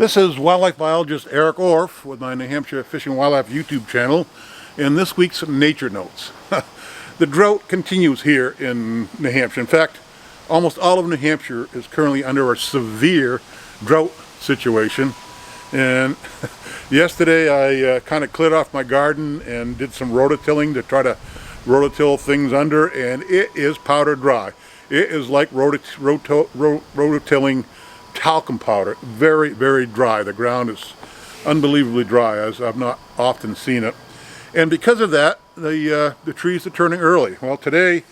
This is wildlife biologist Eric Orff with my New Hampshire Fishing Wildlife YouTube channel, and this week's Nature Notes. The drought continues here in New Hampshire. In fact, almost all of New Hampshire is currently under a severe drought situation. And yesterday I kind of cleared off my garden and did some rototilling to try to rototill things under, and it is powder dry. It is like rototilling talcum powder. Very, very dry. The ground is unbelievably dry, as I've not often seen it. And because of that, the trees are turning early. Well, today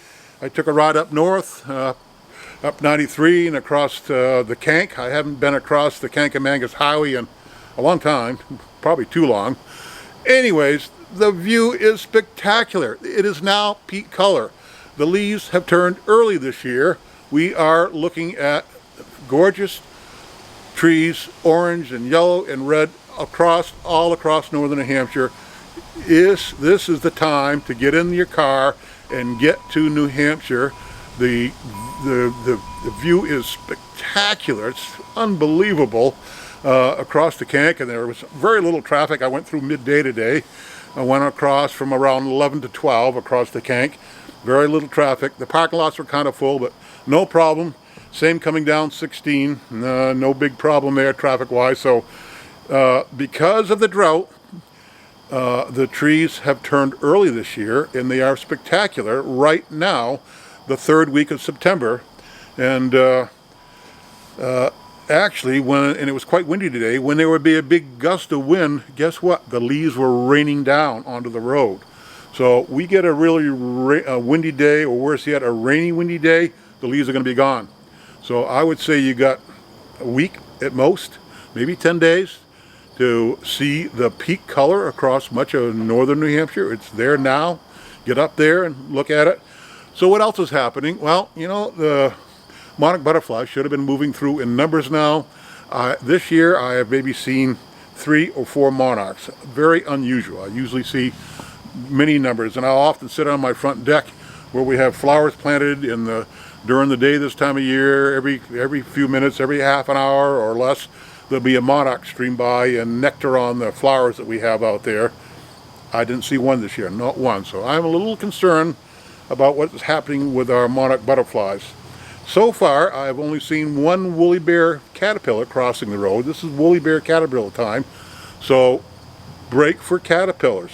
I took a ride up north, up 93 and across the Kank. I haven't been across the Kankamangas Highway in a long time, probably too long. Anyways, the view is spectacular. It is now peak color. The leaves have turned early this year. We are looking at gorgeous trees, orange and yellow and red all across northern New Hampshire. This is the time to get in your car and get to New Hampshire. The view is spectacular. It's unbelievable across the Kank, and there was very little traffic. I went through midday today. I went across from around 11 to 12 across the Kank. Very little traffic. The parking lots were kind of full, but no problem. Same coming down 16, no big problem there traffic-wise. So because of the drought, the trees have turned early this year, and they are spectacular right now, the third week of September. And actually, and it was quite windy today, when there would be a big gust of wind, guess what? The leaves were raining down onto the road. So we get a really windy day, or worse yet, a rainy, windy day, the leaves are going to be gone. So I would say you got a week at most, maybe 10 days, to see the peak color across much of northern New Hampshire. It's there now. Get up there and look at it. So what else is happening? Well, you know, the Monarch Butterflies should have been moving through in numbers now. This year I have maybe seen 3 or 4 monarchs. Very unusual. I usually see many numbers, and I'll often sit on my front deck where we have flowers planted during the day this time of year. Every few minutes, every half an hour or less, there'll be a monarch stream by and nectar on the flowers that we have out there. I didn't see one this year, not one. So I'm a little concerned about what's happening with our monarch butterflies. So far, I've only seen one woolly bear caterpillar crossing the road. This is woolly bear caterpillar time, so break for caterpillars.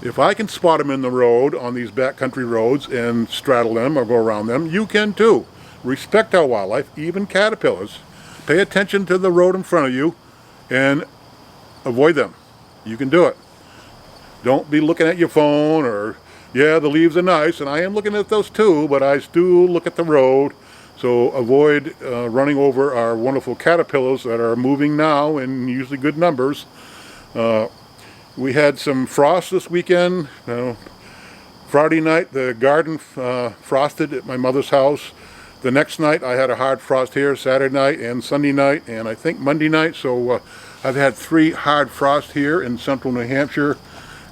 If I can spot them in the road on these backcountry roads and straddle them or go around them, you can too. Respect our wildlife, even caterpillars. Pay attention to the road in front of you and avoid them. You can do it. Don't be looking at your phone or, yeah, the leaves are nice, and I am looking at those too, but I do look at the road. So avoid running over our wonderful caterpillars that are moving now in usually good numbers. We had some frost this weekend. Friday night the garden frosted at my mother's house. The next night I had a hard frost here, Saturday night and Sunday night, and I think Monday night. So I've had 3 hard frosts here in central New Hampshire.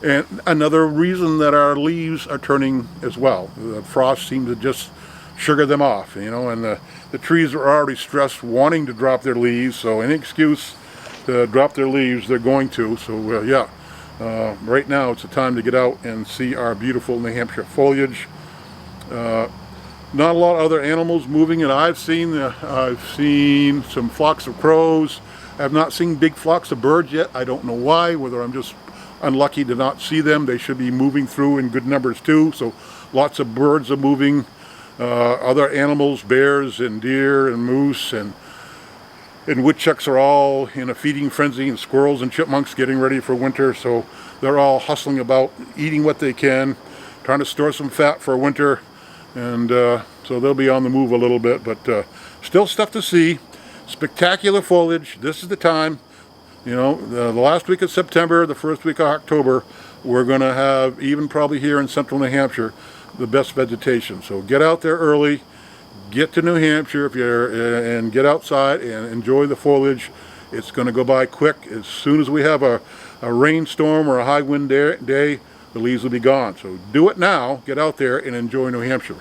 And another reason that our leaves are turning as well. The frost seems to just sugar them off, you know, and the trees are already stressed wanting to drop their leaves, so any excuse to drop their leaves, they're going to. So yeah. Right now it's the time to get out and see our beautiful New Hampshire foliage. Not a lot of other animals moving, and I've seen some flocks of crows. I have not seen big flocks of birds yet. I don't know why, whether I'm just unlucky to not see them. They should be moving through in good numbers too, so lots of birds are moving. Other animals, bears and deer and moose and woodchucks are all in a feeding frenzy, and squirrels and chipmunks getting ready for winter, so they're all hustling about, eating what they can, trying to store some fat for winter, and so they'll be on the move a little bit, but still stuff to see. Spectacular foliage. This is the time. You know, the last week of September, the first week of October, we're going to have, even probably here in central New Hampshire, the best vegetation. So get out there early. Get to New Hampshire and get outside and enjoy the foliage. It's going to go by quick. As soon as we have a rainstorm or a high wind day, the leaves will be gone. So do it now. Get out there and enjoy New Hampshire.